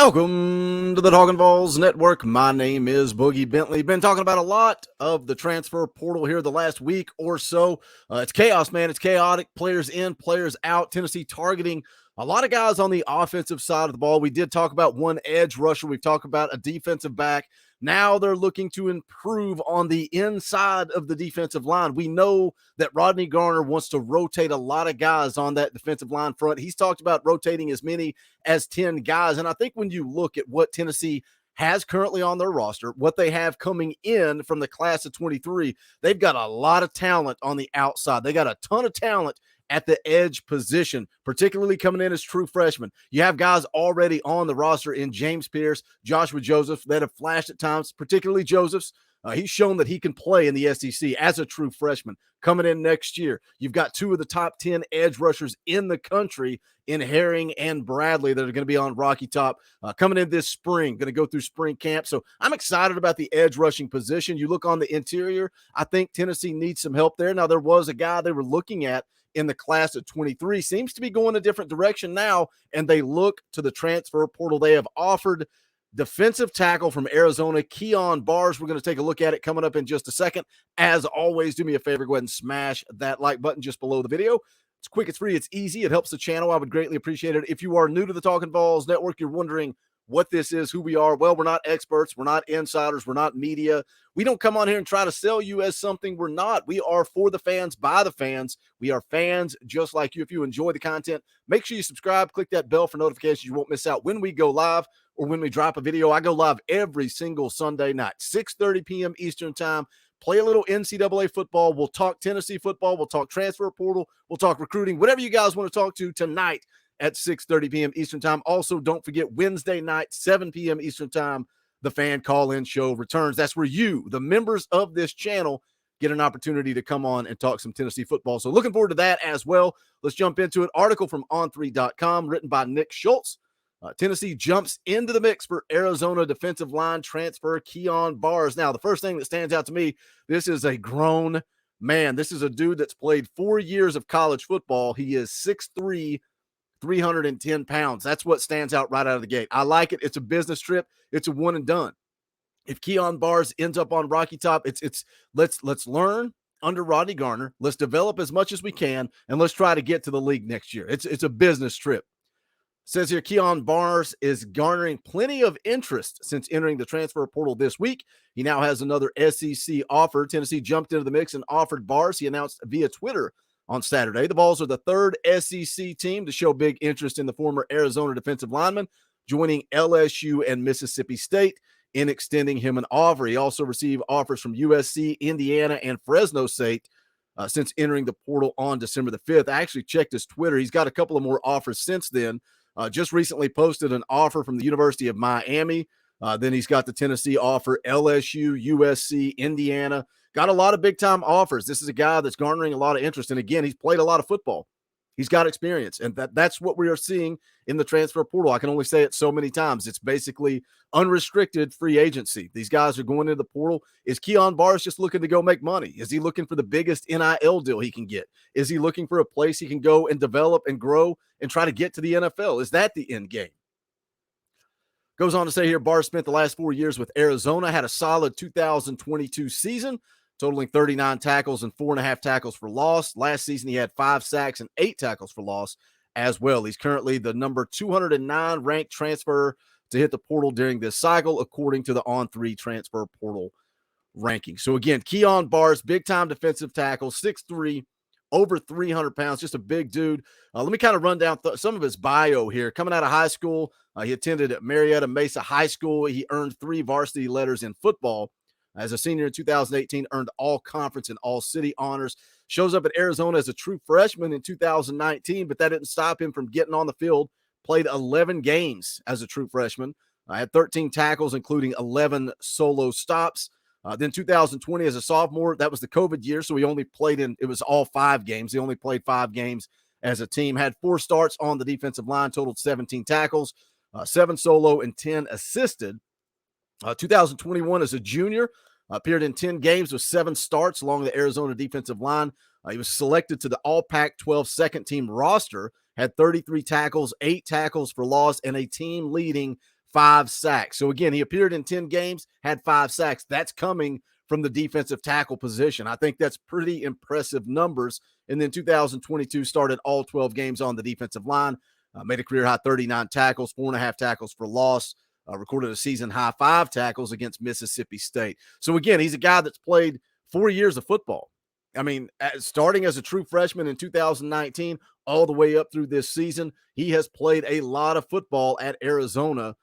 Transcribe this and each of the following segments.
Welcome to the Talkin Vols Network. My name is Boogie Bentley. Been talking about a lot of the transfer portal here the last week or so. It's chaos, man. It's chaotic. Players in, players out. Tennessee targeting a lot of guys on the offensive side of the ball. We did talk about one edge rusher. We've talked about a defensive back. Now they're looking to improve on the inside of the defensive line. We know that Rodney Garner wants to rotate a lot of guys on that defensive line front. He's talked about rotating as many as 10 guys. And I think when you look at what Tennessee has currently on their roster, what they have coming in from the class of 23, they've got a lot of talent on the outside. They got a ton of talent at the edge position, particularly coming in as true freshmen. You have guys already on the roster in James Pierce, Joshua Joseph that have flashed at times, particularly Joseph's. He's shown that he can play in the SEC as a true freshman coming in next year. You've got two of the top 10 edge rushers in the country in Herring and Bradley that are going to be on Rocky Top coming in this spring, going to go through spring camp. So I'm excited about the edge rushing position. You look on the interior, I think Tennessee needs some help there. Now, there was a guy they were looking at in the class of 23, seems to be going a different direction now, and they look to the transfer portal. They have offered defensive tackle from Arizona, Kyon Barrs. We're going to take a look at it coming up in just a second. As always, do me a favor, go ahead and smash that like button just below the video. It's quick, it's free, it's easy. It helps the channel. I would greatly appreciate it. If you are new to the Talkin Vols Network, you're wondering what this is, who we are. Well, we're not experts. We're not insiders. We're not media. We don't come on here and try to sell you as something we're not. We are for the fans, by the fans. We are fans just like you. If you enjoy the content, make sure you subscribe. Click that bell for notifications. You won't miss out when we go live or when we drop a video. I go live every single Sunday night, 6:30 p.m. Eastern time. Play a little NCAA football. We'll talk Tennessee football. We'll talk transfer portal. We'll talk recruiting, whatever you guys want to talk to tonight at 6:30 p.m. Eastern time. Also, don't forget Wednesday night, 7 p.m. Eastern time, the fan call-in show returns. That's where you, the members of this channel, get an opportunity to come on and talk some Tennessee football. So looking forward to that as well. Let's jump into it. Article from on3.com written by Nick Schultz. Tennessee jumps into the mix for Arizona defensive line transfer Kyon Barrs. Now, the first thing that stands out to me, this is a grown man. This is a dude that's played 4 years of college football. He is 6'3", 310 pounds. That's what stands out right out of the gate. I like it. It's a business trip. It's a one and done. If Kyon Barrs ends up on Rocky Top, let's learn under Rodney Garner. Let's develop as much as we can, and let's try to get to the league next year. It's a business trip. Says here, Kyon Barrs is garnering plenty of interest since entering the transfer portal this week. He now has another SEC offer. Tennessee jumped into the mix and offered Barrs. He announced via Twitter on Saturday. The Vols are the third SEC team to show big interest in the former Arizona defensive lineman, joining LSU and Mississippi State in extending him an offer. He also received offers from USC, Indiana, and Fresno State since entering the portal on December the 5th. I actually checked his Twitter. He's got a couple of more offers since then. Just recently posted an offer from the University of Miami. Then he's got the Tennessee offer, LSU, USC, Indiana. Got a lot of big-time offers. This is a guy that's garnering a lot of interest. And, again, he's played a lot of football. He's got experience, and that's what we are seeing in the transfer portal. I can only say it so many times. It's basically unrestricted free agency. These guys are going into the portal. Is Kyon Barrs just looking to go make money? Is he looking for the biggest NIL deal he can get? Is he looking for a place he can go and develop and grow and try to get to the NFL? Is that the end game? Goes on to say here, Barrs spent the last 4 years with Arizona, had a solid 2022 season, totaling 39 tackles and 4.5 tackles for loss. Last season, he had 5 sacks and 8 tackles for loss as well. He's currently the number 209 ranked transfer to hit the portal during this cycle, according to the On3 transfer portal ranking. So again, Kyon Barrs, big-time defensive tackle, 6'3", over 300 pounds, just a big dude. Let me kind of run down some of his bio here. Coming out of high school, he attended at Marietta Mesa High School. He earned 3 varsity letters in football. As a senior in 2018, earned all conference and all city honors. Shows up at Arizona as a true freshman in 2019, but that didn't stop him from getting on the field. Played 11 games as a true freshman. Had 13 tackles, including 11 solo stops. Then 2020 as a sophomore, that was the COVID year, so he only played it was all 5 games. He only played 5 games as a team. Had 4 starts on the defensive line, totaled 17 tackles, 7 solo and 10 assisted. 2021 as a junior, appeared in 10 games with 7 starts along the Arizona defensive line. He was selected to the All Pac-12 second-team roster, had 33 tackles, 8 tackles for loss, and a team-leading 5 sacks. So again, he appeared in 10 games, had 5 sacks. That's coming from the defensive tackle position. I think that's pretty impressive numbers. And then 2022 started all 12 games on the defensive line, made a career high 39 tackles, 4.5 tackles for loss, recorded a season high 5 tackles against Mississippi State. So again, he's a guy that's played 4 years of football. I mean, starting as a true freshman in 2019, all the way up through this season, he has played a lot of football at Arizona.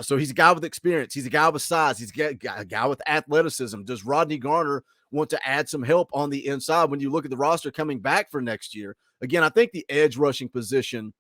So he's a guy with experience. He's a guy with size. He's a guy with athleticism. Does Rodney Garner want to add some help on the inside when you look at the roster coming back for next year? Again, I think the edge rushing position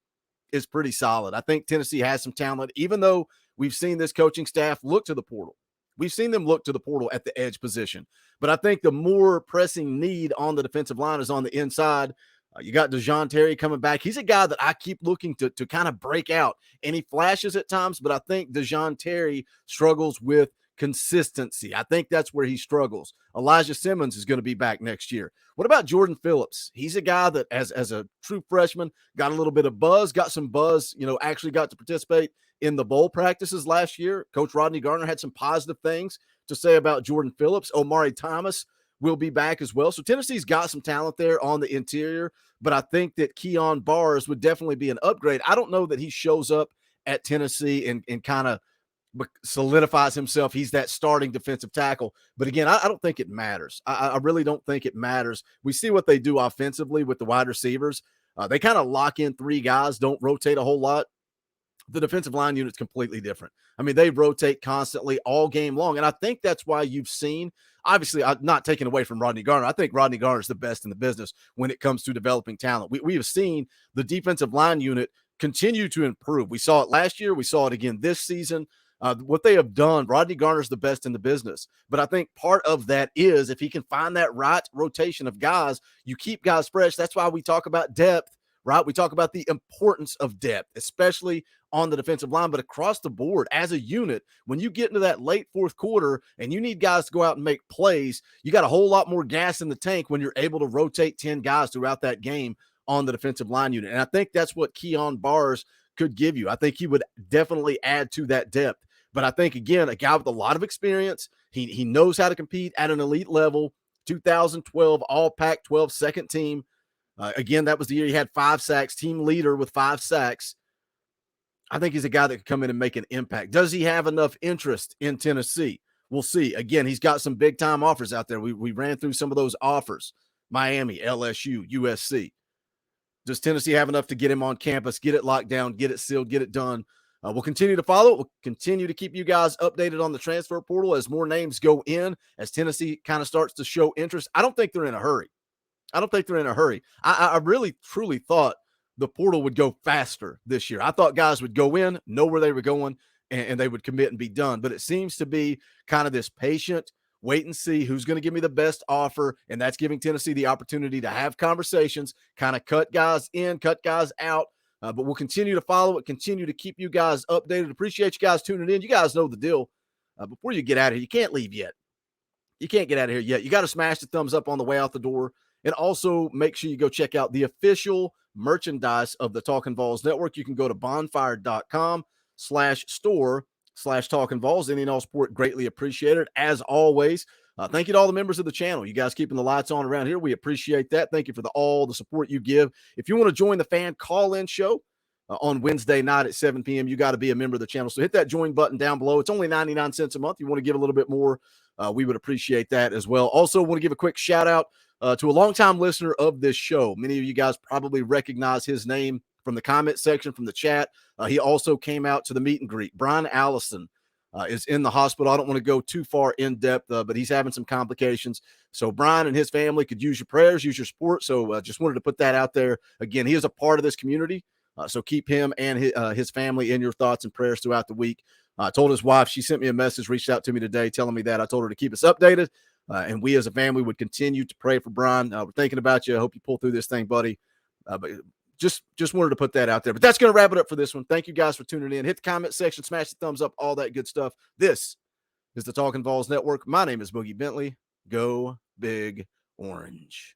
is pretty solid. I think Tennessee has some talent, even though we've seen this coaching staff look to the portal. We've seen them look to the portal at the edge position. But I think the more pressing need on the defensive line is on the inside. You got Dejon Terry coming back. He's a guy that I keep looking to kind of break out. And he flashes at times, but I think Dejon Terry struggles with consistency. I think that's where he struggles. Elijah Simmons is going to be back next year. What about Jordan Phillips? He's a guy that as a true freshman got a little bit of buzz, got some buzz, actually got to participate in the bowl practices last year. Coach Rodney Garner had some positive things to say about Jordan Phillips. Omari Thomas will be back as well. So Tennessee's got some talent there on the interior, but I think that Kyon Barrs would definitely be an upgrade. I don't know that he shows up at Tennessee and kind of solidifies himself. He's that starting defensive tackle. But again, I don't think it matters. I really don't think it matters. We see what they do offensively with the wide receivers. They kind of lock in 3 guys, don't rotate a whole lot. The defensive line unit's completely different. I mean, they rotate constantly all game long. And I think that's why you've seen, obviously, I'm not taking away from Rodney Garner. I think Rodney Garner is the best in the business when it comes to developing talent. We have seen the defensive line unit continue to improve. We saw it last year. We saw it again this season. What they have done, Rodney Garner's the best in the business. But I think part of that is if he can find that right rotation of guys, you keep guys fresh. That's why we talk about depth, right? We talk about the importance of depth, especially on the defensive line, but across the board as a unit. When you get into that late fourth quarter and you need guys to go out and make plays, you got a whole lot more gas in the tank when you're able to rotate 10 guys throughout that game on the defensive line unit. And I think that's what Kyon Barrs could give you. I think he would definitely add to that depth. But I think, again, a guy with a lot of experience, he knows how to compete at an elite level. 2012 all Pac-12 second team. Again, that was the year he had 5 sacks, team leader with 5 sacks. I think he's a guy that could come in and make an impact. Does he have enough interest in Tennessee? We'll see. Again, he's got some big-time offers out there. We ran through some of those offers. Miami, LSU, USC. Does Tennessee have enough to get him on campus, get it locked down, get it sealed, get it done? We'll continue to follow it. We'll continue to keep you guys updated on the transfer portal as more names go in, as Tennessee kind of starts to show interest. I don't think they're in a hurry. I really, truly thought the portal would go faster this year. I thought guys would go in, know where they were going, and they would commit and be done. But it seems to be kind of this patient, wait and see who's going to give me the best offer, and that's giving Tennessee the opportunity to have conversations, kind of cut guys in, cut guys out. But we'll continue to follow it, continue to keep you guys updated. Appreciate you guys tuning in. You guys know the deal. Before you get out of here, you can't leave yet. You can't get out of here yet. You got to smash the thumbs up on the way out the door. And also make sure you go check out the official merchandise of the Talkin Vols Network. You can go to bonfire.com/store/Talkin Vols. Any and all support greatly appreciated. As always, thank you to all the members of the channel. You guys keeping the lights on around here. We appreciate that. Thank you for all the support you give. If you want to join the fan call-in show on Wednesday night at 7 p.m., you got to be a member of the channel. So hit that join button down below. It's only 99 cents a month. You want to give a little bit more, we would appreciate that as well. Also want to give a quick shout out to a longtime listener of this show. Many of you guys probably recognize his name from the comment section, from the chat. He also came out to the meet and greet. Brian Allison is in the hospital. I don't want to go too far in depth, but he's having some complications. So Brian and his family could use your prayers, use your support. So just wanted to put that out there. Again, he is a part of this community. So keep him and his family in your thoughts and prayers throughout the week. I told his wife, she sent me a message, reached out to me today telling me that. I told her to keep us updated. And we as a family would continue to pray for Brian. We're thinking about you. I hope you pull through this thing, buddy. But just wanted to put that out there. But that's going to wrap it up for this one. Thank you guys for tuning in. Hit the comment section, smash the thumbs up, all that good stuff. This is the Talkin Vols Network. My name is Boogie Bentley. Go Big Orange.